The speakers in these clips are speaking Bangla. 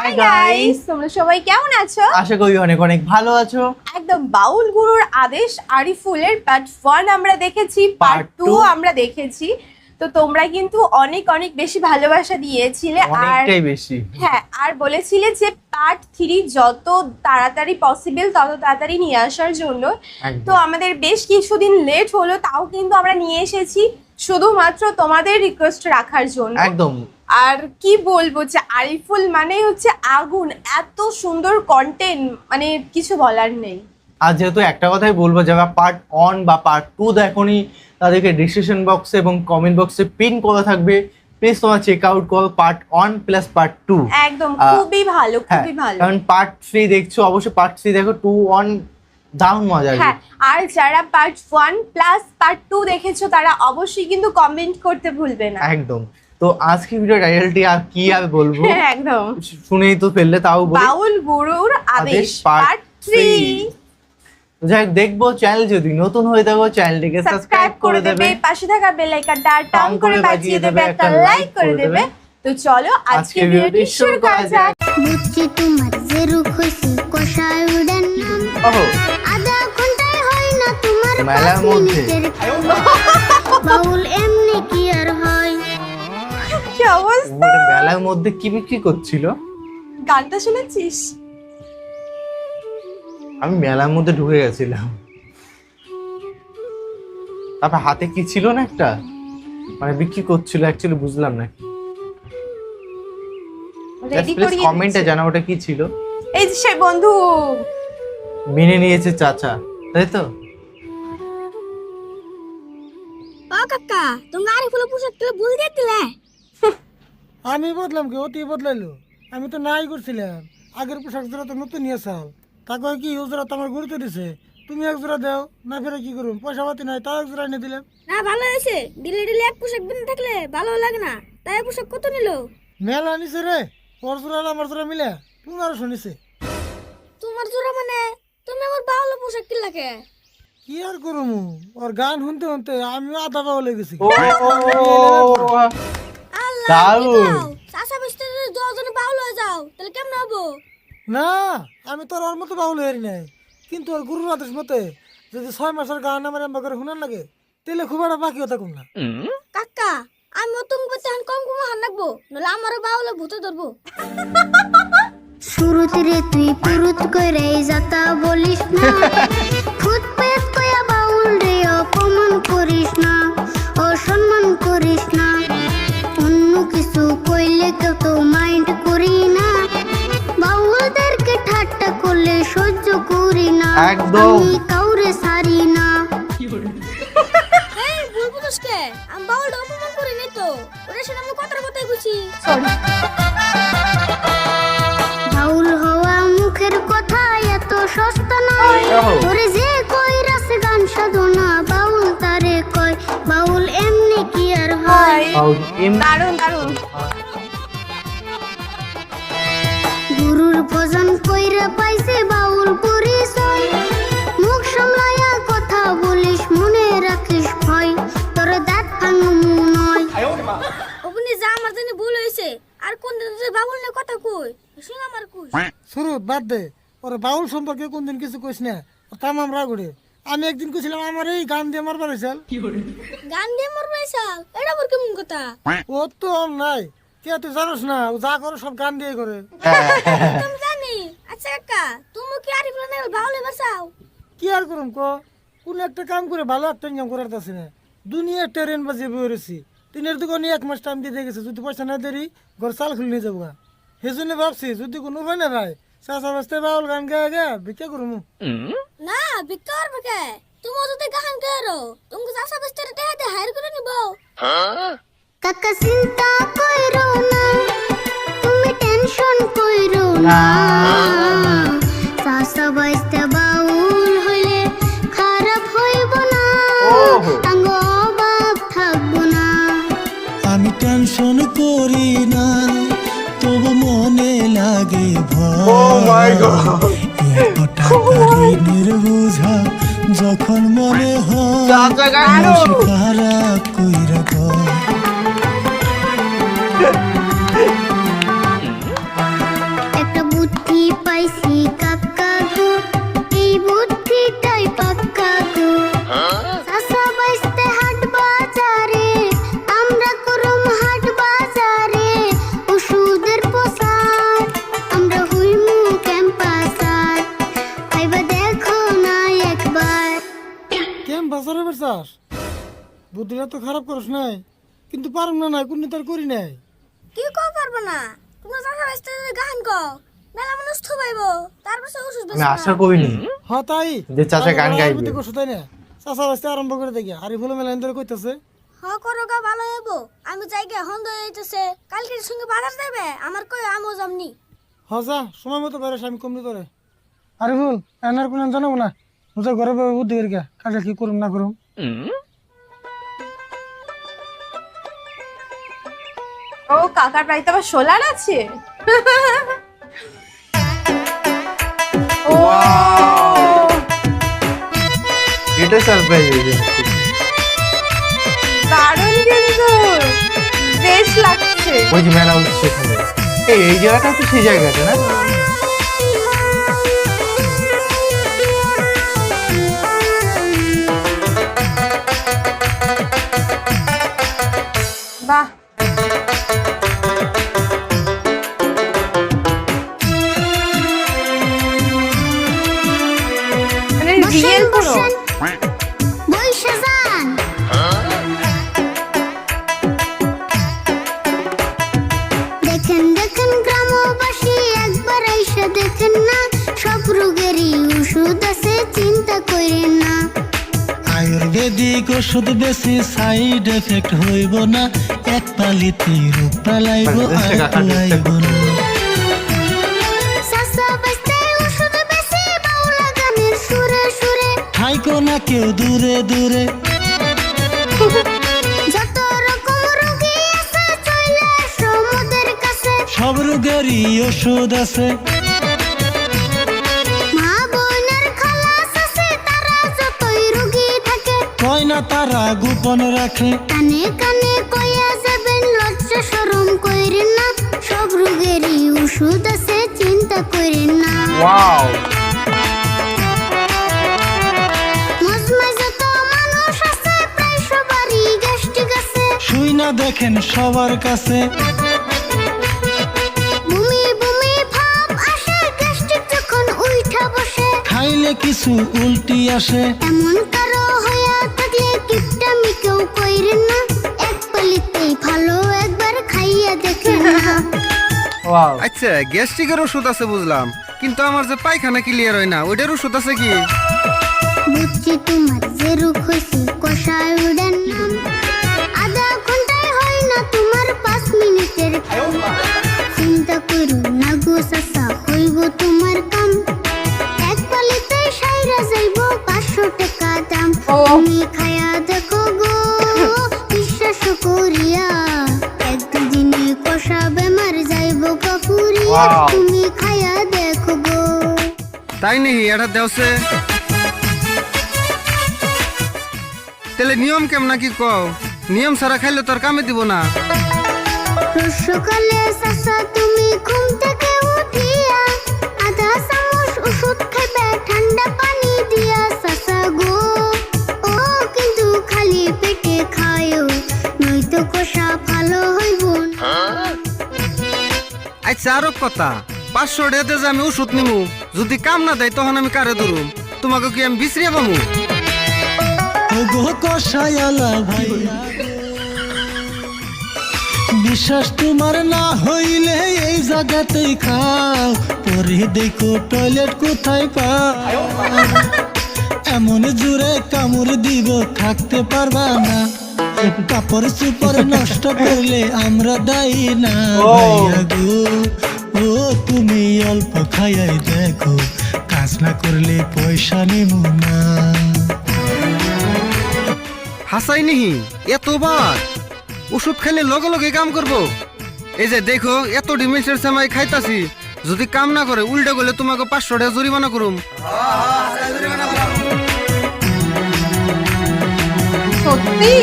হাই গাইস, তোমরা সবাই কেমন আছো? আশা করি অনেক অনেক ভালো আছো। একদম বাউল গুরুর আদেশ আরিফুলের পার্ট 1 আমরা দেখেছি, পার্ট 2 আমরা দেখেছি। তো তোমরা কিন্তু অনেক অনেক বেশি ভালোবাসা দিয়েছিলে, আর অনেকটাই বেশি। হ্যাঁ, আর বলেছিলে যে পার্ট 3 যত তাড়াতাড়ি পসিবল তত তাড়াতাড়ি নিয়ে আসার জন্য। তো আমাদের বেশ কিছুদিন লেট হলো, তাও কিন্তু আমরা নিয়ে এসেছি শুধুমাত্র তোমাদের রিকোয়েস্ট রাখার জন্য। একদম। আর কি বলবো যে আরিফুল মানে হচ্ছে আগুন, এত সুন্দর কন্টেন্ট, মানে কিছু বলার নেই। আর যেহেতু একটা কথাই বলবো, যারা পার্ট 1 বা পার্ট 2 দেখোনি তাদেরকে ডিসক্রিপশন বক্সে এবং কমেন্ট বক্সে পিন করা থাকবে, প্লিজ তোমরা চেক আউট করো পার্ট 1 প্লাস পার্ট 2। একদম খুবই ভালো, খুবই ভালো। কারণ পার্ট 3 দেখছো, অবশ্যই পার্ট 3 দেখো, 2 1 দারুণ মজা। হ্যাঁ, আর যারা পার্ট 1 প্লাস পার্ট 2 দেখেছো তারা অবশ্যই কিন্তু কমেন্ট করতে ভুলবে না। একদম। তো আজকে ভিডিও টাইটেলটি আর কি আর বলবো, একদম শুনেই তো ফেললে, তাও বলি বাউল গুরুর আদেশ পার্ট 3। যাই দেখবো, চ্যানেল যদি নতুন হয়ে থাকো চ্যানেলটিকে সাবস্ক্রাইব করে দেবে, পাশে থাকা বেল আইকনটা টান করে বাজিয়ে দেবে, একটা লাইক করে দেবে। তো চলো আজকে ভিডিওটি শুরু করা যাক। বুঝছি তোমার যে রূপ হইছে কষায় উড়ান ওহো, আধা ঘন্টায় হয় না তোমার মেলার 5 মধ্যে। মিনিটের বাউল এমনি কি আর হয়। কি অবস্থা! ওটা মেলার মধ্যে কি বিক্রি করছিল? গানটা শুনেছিস? আমি মেলার মধ্যে ঢুকে গেছিলাম। তারপর হাতে কি ছিল না একটা, মানে বিক্রি করছিল, অ্যাকচুয়ালি বুঝলাম না। রেডি প্লিজ করিয়ে কমেন্টে দিচ্ছি। জানাও ওটা কি ছিল। এই যে সে বন্ধু মেনে নিয়েছে চাচা, তাই তো? ও কাকা তুমি আরিফুল পোশাক তুলে ভুল দিয়ে দিলে। আমি বদলাম কি অতি বদলাইলো? আমি তো নাই করছিলাম, আগের পোশাক জোড়া তো নতুন নিয়ে চাও, তাকে কি ও জোড়া তো আমার গুরুত্ব দিছে, তুমি এক জোড়া দাও না, ফেরে কি করুন, পয়সা পাতি নাই, তাও এক জোড়া এনে দিলাম। না ভালো হয়েছে, দিলে দিলে এক পোশাক বিন থাকলে ভালো লাগে না, তাই পোশাক কত নিলো? মেলা নিছে রে, ওর জোড়া আর আমার জোড়া মিলে 1500 নিছে। তোমার জোড়া মানে তুমি আমার বাউল পোশাক কিনলাকে? কি আর করুম, ওর গান শুনতে শুনতে আমিও আধা পাওয়া লেগেছি। দারুণ। চাষা বেচতে যদি 10 জন বাউল হয়ে যাও তাহলে কেমন হবো? না, আমি তো আর ওর মতো বাউল হয়ে নাই, কিন্তু ওর গুরুর আদেশ মতে যদি 6 মাসের গান আমার এমবা করে শুনার লাগে তাহলে খুব একটা বাকি হতা কম না। কাকা আমি তুমি বলতে কম কম হান রাখবো, নলে আমারও বাউলে ভূতে ধরবো। শুরুতে রে তুই পুরুত করে যাতা বলিস না, খুদ পেট কয়া বাউল রে অপমান করিস না, অসম্মান করিস না, অন্য কিছু কইলে কেউ তো মাইন্ড করি না, বাউলদেরকে ঠাট্টা করলে সহ্য করি না, একদম। আমি কাউরে সারি না। এই বলবো দোষকে আমি বাউলটা অপমান করি নাই তো, ওরা সেটা আমি কথার কথাই কইছি। বাউল হওয়া মুখের কথা এত সস্তা নয়, ওরে যে কই রাসে গান সাধনা বাউল তারে কয়, বাউল এমনি কি আর হয়। দারুণ দারুণ। গুরুর ভজন কইরা পাইছে বাউল পরিচয়, মুখ সামলায়া কথা বলিস মনে রাখিস ভয়, তোর দাঁত ভাঙমু নয়। ওপনি যা আমার জানি ভুল হইছে, আর কোন দিন যে বাউল নিয়ে কথা কই শুন আমার কই। শুরু বাদ দে, ওর বাউল সম্পর্কে কোনদিন কিছু কইস না, তামাম রাগুড়ে। আমি একদিন কইছিলাম আমার এই গান দিয়ে মারবার হয়েছিল। গান দিয়ে মরবাই সাল, এটা মোর কেমন কথা? ও তো নাই, কে তুই জানোস না, ও যা করে সব গান দিয়ে করে। তুমি জানি। আচ্ছা কাকা তুমি কি আরিফুল না বাউলে বাসাও? কি আর করুম কো, কোন একটা কাম করে ভালো একটা ইনকাম করার আছে না, দুনিয়া ট্রেন বাজিয়ে বেরোছি, টিনের দোকানে 1 মাস টাইম দিয়ে গেছে, যদি পয়সা না দেরি ঘর চাল খুলে নিয়ে যাবো। সেই জন্য ভাবছি যদি কোনো উপায় না ভাই চাষা বাস্তে বাউল গান গায়ে গে ভিক্ষা করুম। না ভিক্ষা করবে কে? তুমি যদি গান করো তুমি চাষা বাস্তে টাকা দিয়ে হায়ার করে নিব। কাকা চিন্তা কইরো না, তুমি টেনশন কইরো না, চাষা বাস্তে বাউল হইলে খারাপ হইব না, আঙ্গ অভাব থাকবো না। আমি টেনশন করি না, তবু মনে লাগে ভয়, এত টাকা ঋণের বোঝা যখন মনে হয় খারাপ কইরা গো। বুদ্ধিটা তো খারাপ করিস নাই, কিন্তু পারুম না নাই কোন তার করি নাই। কি কও পারবো না, তোমার চাচা বাইস্তে গান কও, মেলা মানুষ থুবাইবো, তারপর সে ওষুধ আমি বেচবো আশা করিনি হ্যাঁ তাই যে চাচা গান গাইবে। তাই না, চাচা বাঁচতে আরম্ভ করে দেখি আর ফুল মেলা ধরে কইতেছে। হ করো গা, ভালো হইবো। আমি যাই গে, হন্দ হইতেছে, কালকে সঙ্গে বাজার যাবে, আমার কই আমিও যামনি। হ্যাঁ যা, সময় মতো বেরোস, আমি কমনি তোরে। আরে ফুল এনার কোনো জানাবো না, বুঝা ঘরে বসে বুদ্ধি করি কাজে কি করুম না করুম। ও কাকার বাড়িতে আবার সোলার আছে। ও এটা সারপ্রাইজ হয়েছে। দারুণ কিন্তু, বেশ লাগছে। ওই যে মেলা হচ্ছে সেখানে, এই জায়গাটা তো সেই জায়গাটা না? বাহ, মানে রিয়েল পুরো। বৈশা যান দেখেন দেখেন গ্রামবাসী একবার আইসা দেখেন না, সব রোগেরই ওষুধ আছে, চিন্তা করেন না। আয়ুর্বেদিক ওষুধ বেশি সাইড এফেক্ট হইব না, এক পালিতে রোগ পালাইব আর পালাইব না। চাচা বাঁচতে ওষুধ বেশি, বাউলা গানের সুরে সুরে, থাইকো না কেউ দূরে দূরে, যত রকম রোগী আছে চলে আসো মোদের কাছে। সব রোগেরই ওষুধ আছে। মা বোনের খালাস আছে, তারা যতই রোগী থাকে, কয় না তারা গোপন রাখে। কানে কানে কইয়া যাবেন, লজ্জা শরম কইরেন না, সব রোগেরই ওষুধ আছে, চিন্তা করেন না। ওয়াও, মজমা যত মানুষ আছে, প্রায় সবারই গ্যাস্ট্রিক আছে, শুই না দেখেন সবার কাছে, বমি বমি ভাব আসে, গ্যাস্ট্রিক যখন উইঠা বসে, খাইলে কিছু উল্টি আসে। এমন কারো হইয়া থাকলে কিপটামি কেউ কইরেন না, এক পালিতেই ভালো, একবার খাইয়া দেখেন না। ওয়াও। আচ্ছা গ্যাস্ট্রিকের ওষুধ আছে বুঝলাম, কিন্তু আমার যে পায়খানা ক্লিয়ার হয় না, ওইটার ওষুধ আছে কি? বুঝছি তোমার যে রোগ হয়েছে, কষায় উড়েন নাম, আধা ঘন্টায় হয় না তোমার 5 মিনিটের কাম। চিন্তা করো না গো চাচা, হইব তোমার কাম, এক পালিতে সাইরা যাইব 500 টাকা দাম। ও। তুমি খায়া দেখো গো, বিশ্বাস করিয়া, এক দুদিনে কষা বেমার যাইব কাপুরিয়া, Wow. তুমি খায়া দেখো গো। তাই নেই এটা দেওছে, তাহলে নিয়ম কেমন কি কও? নিয়ম ছাড়া খাইলে তোর কামে দিব না। রোজ সকালে চাচা তুমি ঘুম থেকে উঠিয়া, আধা চামচ ওষুধ খাইবে ঠান্ডা পানি দিয়া। চাচা গো, ও কিন্তু খালি পেটে খায়ও, নয়তো কষা ভালো হইব না। আচ্ছা আরো কথা, 500 টাকাতে যে আমি ওষুধ নিমু, যদি কাম না দেয় তখন আমি কারে ধরুম? তোমাকে কি আমি বিশ্রিয়া পামু? ওগো কষায়ালা ভাইয়া, বিশ্বাস তোমার না হইলে এই জায়গাতেই খাও, পরে দেখো টয়লেট কোথায় পাও। এমন জোরে কামড় দিব থাকতে পারবা না, কাপড় চুপড় নষ্ট করলে আমরা দায়ী না। ভাইয়া গো, ও তুমি অল্প খাইয়াই দেখো, কাজ না করলে পয়সা নেব না। হাসাই নিহি এতবার ওষুধ খাইলে লগে লগে কাম করবো? এই যে দেখো এত ডিমেন্সের সময় খাইতাছি, যদি কাম না করে উল্টা করলে তোমাকে 500 টাকা জরিমানা করুম। সত্যি?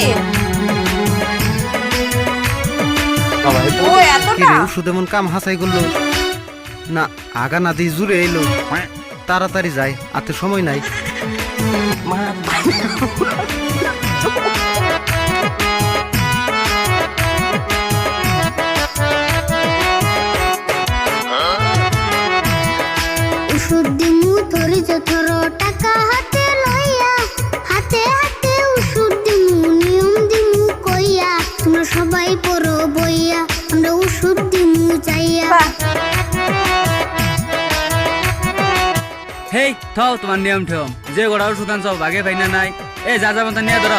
ও কি এতটা? রে, ওষুধ এমন কাম হাসাই করলো না, আগা না দিয়ে জুড়ে এলো। তাড়াতাড়ি যাই, আতে সময় নাই। ওষুধ দিমু ধৈর্য ধরো, টাকা হাতে লইয়া, হাতে হাতে ওষুধ দিমু নিয়ম হেই থাও তোমার নিয়ম ঠেয়ম যে গোড়া ওষুধ আনছো ভাগে পাই না নাই এ যা যা মতো নিয়ে ধরো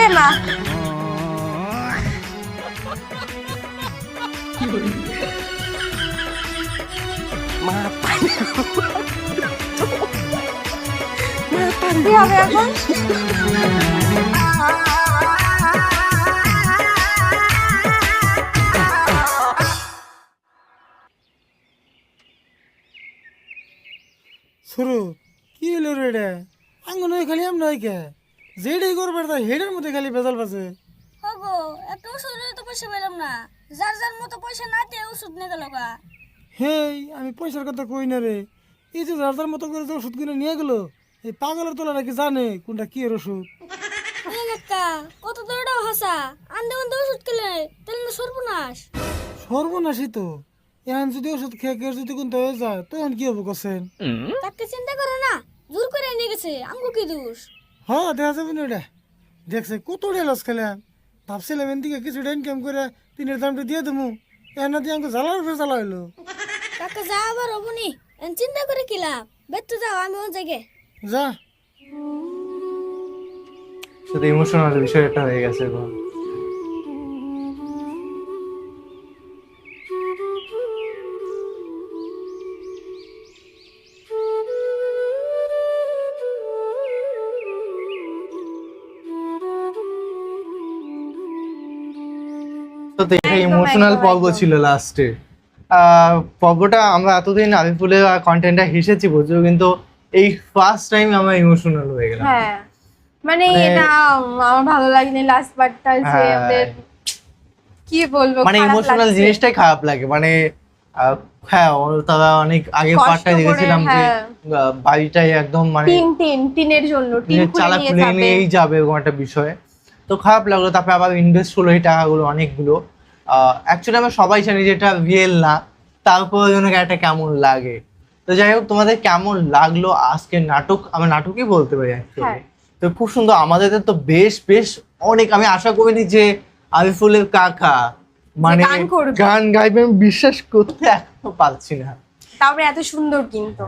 এ মা কি হবে এখন? শুরু কি হলো রে এটা আঙ্গন খালি এমন হয় কে যেটাই করবার তাই হেডের মধ্যে খালি বেজাল বাজে। ওগো একটা ওষুধের তো পয়সা পেলাম না, যার যার মতো পয়সা না দিয়ে ওষুধ নিয়ে গেল গা। হেই আমি পয়সার কথা কই না রে, এই যে যার যার মতো করে যে ওষুধ কিনে নিয়ে গেলো এই পাগলের তোলারা কি জানে কোনটা কি এর ওষুধ? এই কাকা কত দৌড়াও হাসা আন্দে আন্দে ওষুধ খেলে তাহলে না সর্বনাশ। সর্বনাশী তো, এখন যদি ওষুধ খেয়ে খেয়ে যদি কোনটা হয়ে যায় তখন কি হবো কোসেন? তাকে চিন্তা করে না, জোর করে নিয়ে গেছে, আমগো কি দোষ? হ্যাঁ দেখা যাবে না ওটা, দেখছে কত লস খেলাম, ভাবছিলাম এন দিকে কিছুটা ইনকাম করে তিনের দামটা দিয়ে দেবো, এনা দিয়ে আমাকে জ্বালার উপরে জ্বালা হইলো। কাকা যা আবার হবনি, চিন্তা করে কি লাভ, বেত্তু যাও আমি ওই জায়গায়। যা শুধু ইমোশনাল বিষয় একটা হয়ে গেছে এখন। তো এটা একদম, ইমোশনাল একদম, পর্ব একদম। ছিল লাস্টে। পর্বটা আমরা এতদিন আলিফুলের কন্টেন্টটা হেসেছি বুঝছো, কিন্তু এই ফার্স্ট টাইম আমরা ইমোশনাল হয়ে গেলাম। হ্যাঁ মানে মানে- এটা আমার ভালো লাগেনি লাস্ট পার্টটা যে হ্যাঁ। আমাদের কি বলবো মানে খারাপ ইমোশনাল লাগছে। জিনিসটাই খারাপ লাগে, মানে হ্যাঁ তারা অনেক আগে কষ্ট পার্টটা করে, দেখেছিলাম যে হ্যাঁ। বাড়িটাই একদম মানে টিনের জন্য টিন খুলে চালা নিয়ে খুলে যাবে নিয়েই যাবে এরকম একটা বিষয়। তো খারাপ লাগলো, তারপরে আবার ইনভেস্ট হলো এই টাকাগুলো অনেকগুলো। অ্যাকচুয়ালি আমরা সবাই জানি যে এটা রিয়েল না, তারপর যেন একটা কেমন লাগে। তো যাই হোক, তোমাদের কেমন লাগলো আজকের নাটক? আমরা নাটকই বলতে পারি actually। হ্যাঁ। তো খুব সুন্দর, আমাদের তো বেশ বেশ অনেক, আমি আশা করিনি যে আলিফুলের কাকা মানে গান করবে। গান গাইবে, আমি বিশ্বাস করতে এখনো পারছি না। তারপরে এত সুন্দর কিন্তু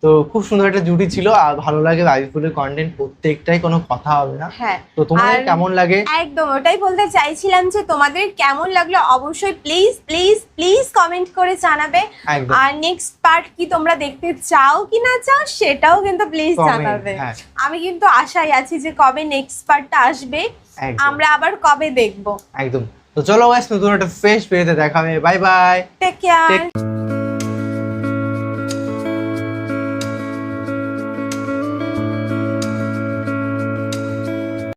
তো খুব সুন্দর একটা জুটি ছিল, আর ভালো লাগে আলিফুলের কন্টেন্ট প্রত্যেকটাই, কোনো কথা হবে না। হ্যাঁ তো তোমাদের আর কেমন লাগে? একদম ওটাই বলতে চাইছিলাম যে তোমাদের কেমন লাগলো অবশ্যই প্লিজ প্লিজ প্লিজ কমেন্ট করে জানাবে। একদম। আর নেক্সট পার্ট কি তোমরা দেখতে চাও কি না চাও সেটাও কিন্তু প্লিজ Comment, জানাবে। হ্যাঁ। আমি কিন্তু আশায় আছি যে কবে নেক্সট পার্টটা আসবে, একদম। আমরা আবার কবে দেখবো। একদম। তো চলো গাইস, নতুন একটা ফ্রেশ ভিডিওতে দেখা হবে। Bye bye. Take care.